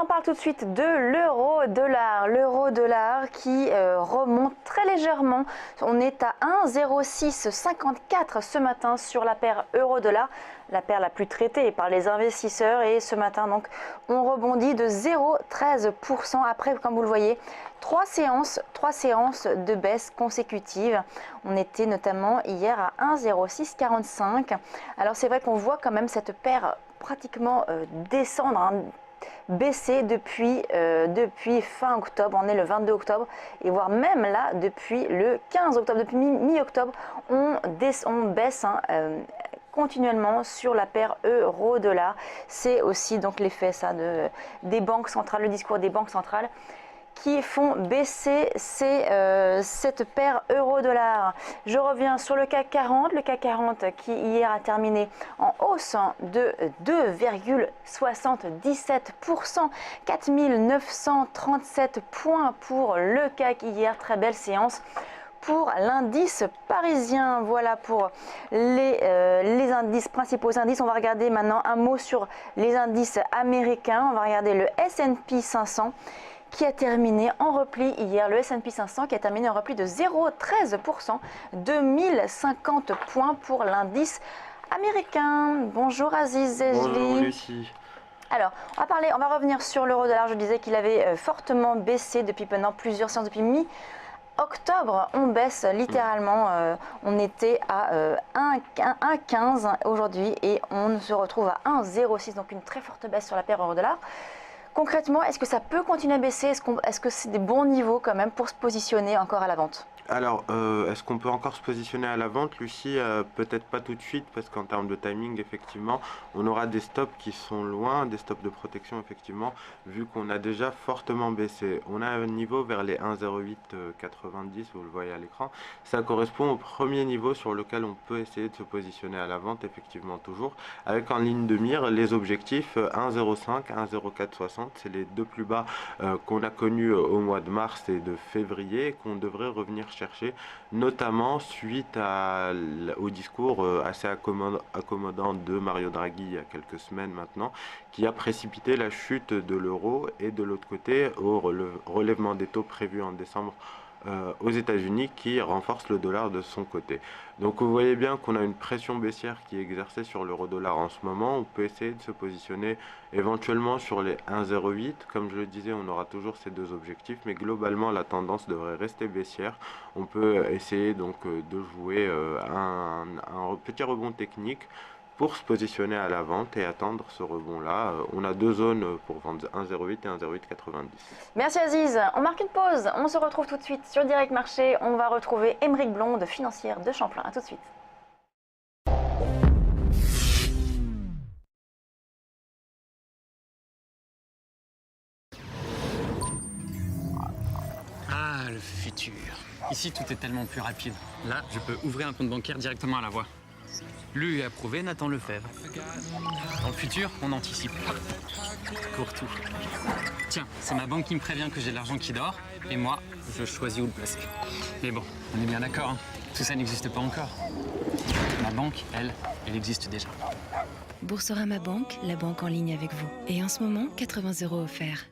on parle tout de suite de l'euro-dollar. L'euro-dollar qui remonte très légèrement. On est à 1,0654 ce matin sur la paire euro-dollar, la paire la plus traitée par les investisseurs. Et ce matin, donc, on rebondit de 0,13%. Après, comme vous le voyez, trois séances de baisse consécutives. On était notamment hier à 1,0645. Alors c'est vrai qu'on voit quand même cette paire pratiquement descendre, baisser depuis fin octobre. On est le 22 octobre et voire même là depuis le 15 octobre, depuis mi-octobre, on baisse continuellement sur la paire euro-dollar. C'est aussi donc l'effet des banques centrales, le discours des banques centrales qui font baisser cette paire euro-dollar. Je reviens sur le CAC 40. Le CAC 40 qui hier a terminé en hausse de 2,77%. 4937 points pour le CAC hier. Très belle séance pour l'indice parisien. Voilà pour les indices, principaux indices. On va regarder maintenant un mot sur les indices américains. On va regarder le S&P 500 qui a terminé en repli hier. Le S&P 500 qui a terminé en repli de 0,13%, 2050 points pour l'indice américain. Bonjour Aziz Zejli. Bonjour Lucie. Alors, on va revenir sur l'euro-dollar. Je disais qu'il avait fortement baissé depuis maintenant plusieurs séances, depuis mi-octobre. On baisse littéralement. On était à 1,15 aujourd'hui et on se retrouve à 1,06, donc une très forte baisse sur la paire euro-dollar. Concrètement, est-ce que ça peut continuer à baisser? Est-ce que c'est des bons niveaux quand même pour se positionner encore à la vente? Alors, est-ce qu'on peut encore se positionner à la vente, Lucie? Peut-être pas tout de suite, parce qu'en termes de timing, effectivement, on aura des stops qui sont loin, des stops de protection, effectivement, vu qu'on a déjà fortement baissé. On a un niveau vers les 1,0890, vous le voyez à l'écran. Ça correspond au premier niveau sur lequel on peut essayer de se positionner à la vente, effectivement, toujours, avec en ligne de mire les objectifs 1,05, 1,0460. C'est les deux plus bas qu'on a connus au mois de mars et de février, et qu'on devrait revenir chercher, notamment suite au discours assez accommodant de Mario Draghi il y a quelques semaines maintenant, qui a précipité la chute de l'euro, et de l'autre côté au relèvement des taux prévus en décembre aux États-Unis, qui renforce le dollar de son côté. Donc vous voyez bien qu'on a une pression baissière qui est exercée sur l'euro-dollar en ce moment. On peut essayer de se positionner éventuellement sur les 1,08. Comme je le disais, on aura toujours ces deux objectifs, mais globalement la tendance devrait rester baissière. On peut essayer donc de jouer un petit rebond technique pour se positionner à la vente et attendre ce rebond-là. On a deux zones pour vendre, 1,08 et 1,0890. Merci Aziz. On marque une pause. On se retrouve tout de suite sur Direct Marché. On va retrouver Émeric Blonde, financière de Champlain. A tout de suite. Ah, le futur. Ici, tout est tellement plus rapide. Là, je peux ouvrir un compte bancaire directement à la voix. Lu et approuvé, Nathan Lefebvre. Dans le futur, on anticipe. Pour tout. Tiens, c'est ma banque qui me prévient que j'ai de l'argent qui dort, et moi, je choisis où le placer. Mais bon, on est bien d'accord, hein. Tout ça n'existe pas encore. Ma banque, elle existe déjà. Boursorama Banque, la banque en ligne avec vous. Et en ce moment, 80 € offerts.